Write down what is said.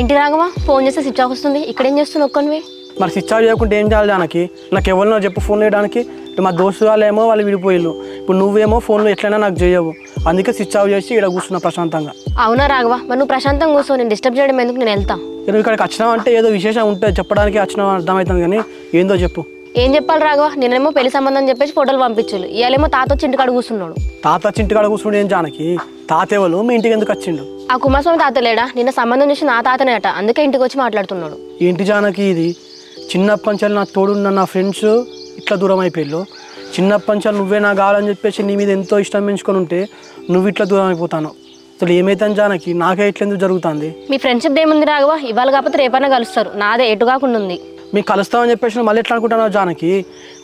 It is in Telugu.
ఏంటి రాఘవ ఫోన్ చేస్తే స్విచ్ ఆఫ్ వస్తుంది ఇక్కడేం చేస్తున్నావు ఒక్కనివి మరి స్విచ్ ఆఫ్ చేయకుంటే ఏం చేయాలి దానికి నాకు ఎవరినో చెప్పు ఫోన్ చేయడానికి మా దోస్తు వాళ్ళేమో వాళ్ళు విడిపోయిళ్ళు ఇప్పుడు నువ్వేమో ఫోన్లో ఎట్లయినా నాకు చేయవు అందుకే స్విచ్ ఆఫ్ చేసి ఇక్కడ కూర్చున్నా ప్రశాంతంగా అవునా రాఘవ మరి నువ్వు ప్రశాంతంగా కూర్చో నేను డిస్టర్బ్ చేయడం ఎందుకు నేను వెళ్తా నువ్వు ఇక్కడికి వచ్చినావు అంటే ఏదో విశేషం ఉంటుంది చెప్పడానికి వచ్చినావు అర్థమవుతుంది కానీ ఏందో చెప్పు ఏం చెప్పాలి రాఘవ నేనేమో పెళ్లి సంబంధం చెప్పేసి ఫోటోలు పంపించారు ఇవాళేమో తాత వచ్చి ఇంటికాడ కూర్చున్నాడు తాత వచ్చి ఇంటికాడ కూర్చుంటే ఏం జానకి తాత ఎవరు మీ ఇంటికి ఎందుకు వచ్చిండు ఆ కుమారస్వామి తాత లేడా నిన్న సంబంధం చేసి నా తాతనే అట అందుకే ఇంటికి వచ్చి మాట్లాడుతున్నాడు ఏంటి జానకి ఇది చిన్నప్పటి నుంచి నా తోడున్న నా ఫ్రెండ్స్ ఇట్లా దూరం అయిపోయారు చిన్నప్పటి నుంచి నువ్వే నాకు కావాలని చెప్పేసి నీ మీద ఎంతో ఇష్టం పెంచుకొని ఉంటే నువ్వు ఇట్లా దూరం అయిపోతాను అసలు ఏమైతాను జానకి నాకే ఇట్లెందుకు జరుగుతుంది మీ ఫ్రెండ్షిప్ ఏముంది రాఘవ ఇవాళ కాకపోతే రేపైనా కలుస్తారు నాదే ఎటు కాకుండా ఉంది మీకు కలుస్తామని చెప్పేసి మళ్ళీ ఎట్లా అనుకుంటున్నావు జానకి